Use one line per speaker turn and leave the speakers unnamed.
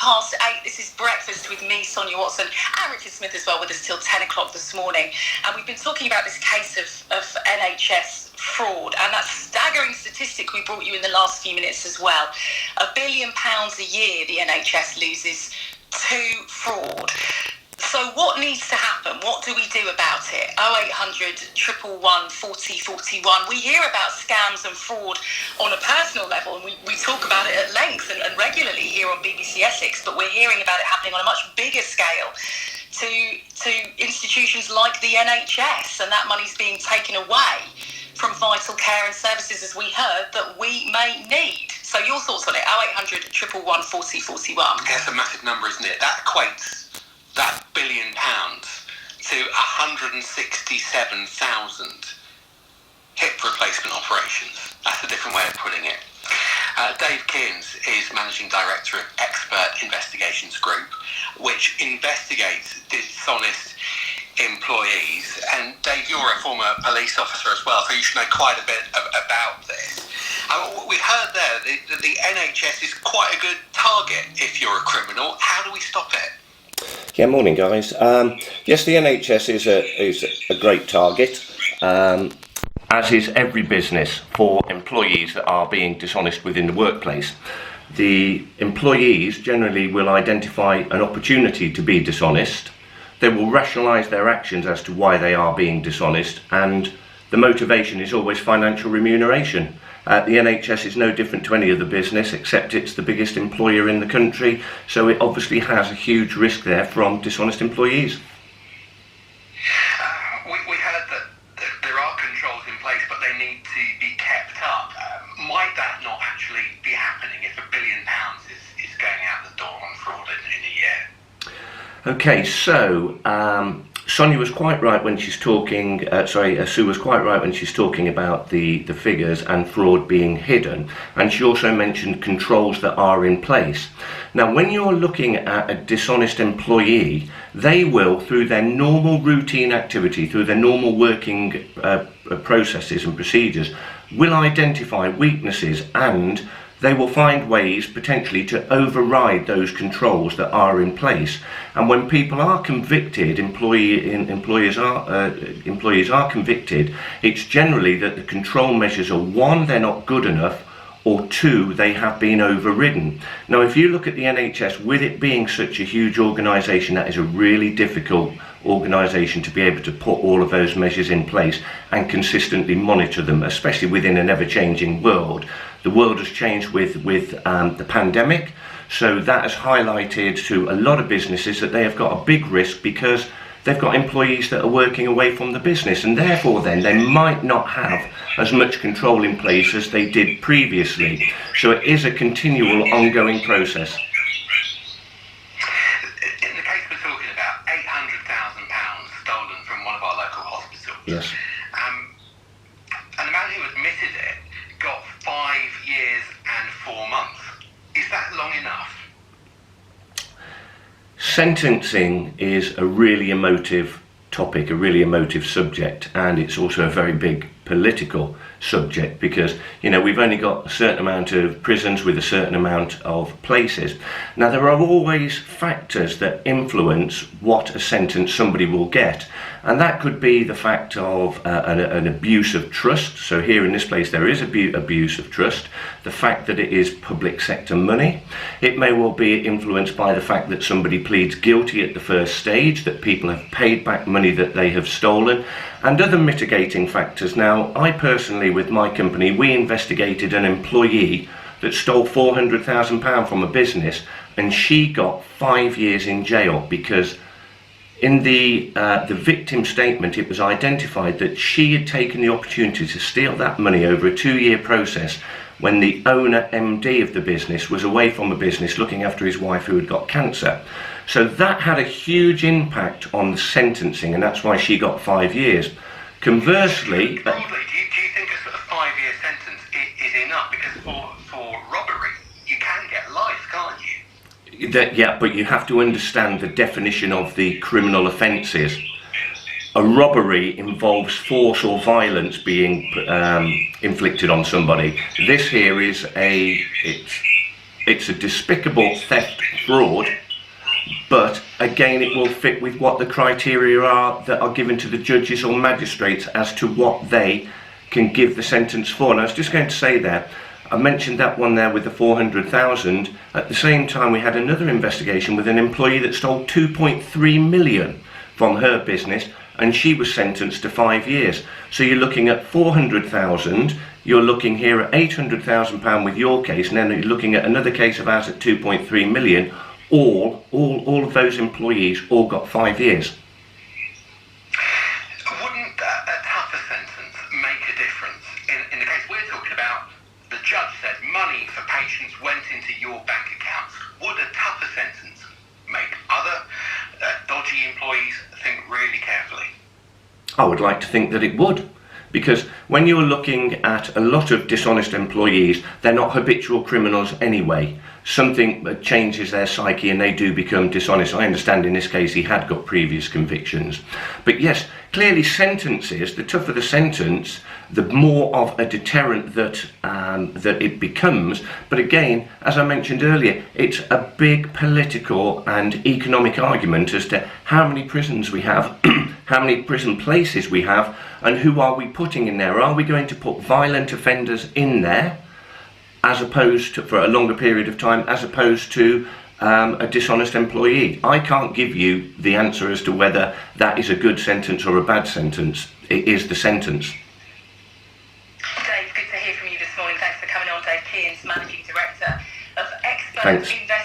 8:20. This is Breakfast with me, Sonia Watson, and Richard Smith as well, with us till 10 o'clock this morning. And we've been talking about this case of NHS fraud, and that staggering statistic we brought you in the last few minutes as well. £1 billion a year the NHS loses to fraud. So what needs to happen? What do we do about it? 0800 111 40 41. We hear about scams and fraud on a personal level, and we talk about it at length and regularly here on BBC Essex, but we're hearing about it happening on a much bigger scale to institutions like the NHS, and that money's being taken away from vital care and services, as we heard, that we may need. So your thoughts on it? 0800 111 40 41.
That's a massive number, isn't it? That equates that £1 billion to 167,000 hip replacement operations. That's a different way of putting it. Dave Kearns is Managing Director of Expert Investigations Group, which investigates dishonest employees. And Dave, you're a former police officer as well, so you should know quite a bit about this. We heard there that the NHS is quite a good target if you're a criminal. How do we stop it?
Yeah, morning guys. Yes, the NHS is a great target, as is every business, for employees that are being dishonest within the workplace. The employees generally will identify an opportunity to be dishonest. They will rationalise their actions as to why they are being dishonest, and the motivation is always financial remuneration. The NHS is no different to any other business, except it's the biggest employer in the country, so it obviously has a huge risk there from dishonest employees.
We heard that there are controls in place, but they need to be kept up. Might that not actually be happening if £1 billion is going out the door on fraud in a year?
Okay, so Sonia was quite right when she's talking, Sue was quite right when she's talking about the figures and fraud being hidden, and she also mentioned controls that are in place. Now, when you're looking at a dishonest employee, they will, through their normal routine activity, through their normal working processes and procedures, will identify weaknesses, and they will find ways potentially to override those controls that are in place. And when people are convicted, employees are convicted, it's generally that the control measures are, one, they're not good enough, or two, they have been overridden. Now, if you look at the NHS, with it being such a huge organisation, that is a really difficult organisation to be able to put all of those measures in place and consistently monitor them, especially within an ever-changing world. The world has changed with the pandemic, so that has highlighted to a lot of businesses that they have got a big risk because they've got employees that are working away from the business, and therefore then they might not have as much control in place as they did previously. So it is a continual, ongoing process.
In the case we're talking about, £800,000 stolen from one of our local hospitals.
Yes.
And the man who admitted it got 5 years and 4 months. Is that long enough?
Sentencing is a really emotive topic, a really emotive subject, and it's also a very big political subject because, you know, we've only got a certain amount of prisons with a certain amount of places. Now, there are always factors that influence what a sentence somebody will get, and that could be the fact of an abuse of trust. So here in this place there is abuse of trust. The fact that it is public sector money. It may well be influenced by the fact that somebody pleads guilty at the first stage, that people have paid back money that they have stolen, and other mitigating factors. Now, I personally, with my company, we investigated an employee that stole £400,000 from a business, and she got 5 years in jail because in the victim statement it was identified that she had taken the opportunity to steal that money over a 2-year process when the owner MD of the business was away from the business looking after his wife who had got cancer. So that had a huge impact on the sentencing, and that's why she got 5 years. Conversely,
broadly, do you think a sort of 5-year sentence is enough? Because for robbery, you can get life, can't you?
Yeah, but you have to understand the definition of the criminal offences. A robbery involves force or violence being inflicted on somebody. This here is It's a despicable theft fraud, but again it will fit with what the criteria are that are given to the judges or magistrates as to what they can give the sentence for. And I was just going to say there, I mentioned that one there with the 400,000. At the same time, we had another investigation with an employee that stole 2.3 million from her business, and she was sentenced to 5 years. So you're looking at 400,000, you're looking here at £800,000 with your case, and then you're looking at another case of ours at 2.3 million. All of those employees all got 5 years.
Wouldn't a tougher sentence make a difference? In the case we're talking about, the judge said money for patients went into your bank accounts. Would a tougher sentence make other dodgy employees think really carefully?
I would like to think that it would, because when you're looking at a lot of dishonest employees, they're not habitual criminals anyway. Something changes their psyche and they do become dishonest. I understand in this case he had got previous convictions. But yes, clearly sentences, the tougher the sentence, the more of a deterrent that it becomes. But again, as I mentioned earlier, it's a big political and economic argument as to how many prisons we have, how many prison places we have, and who are we putting in there? Are we going to put violent offenders in there, as opposed to, for a longer period of time, as opposed to a dishonest employee? I can't give you the answer as to whether that is a good sentence or a bad sentence. It is the sentence.
Dave, good to hear from you this morning. Thanks for coming on. Dave Kearns, Managing Director of Expert
Thanks.
Investment.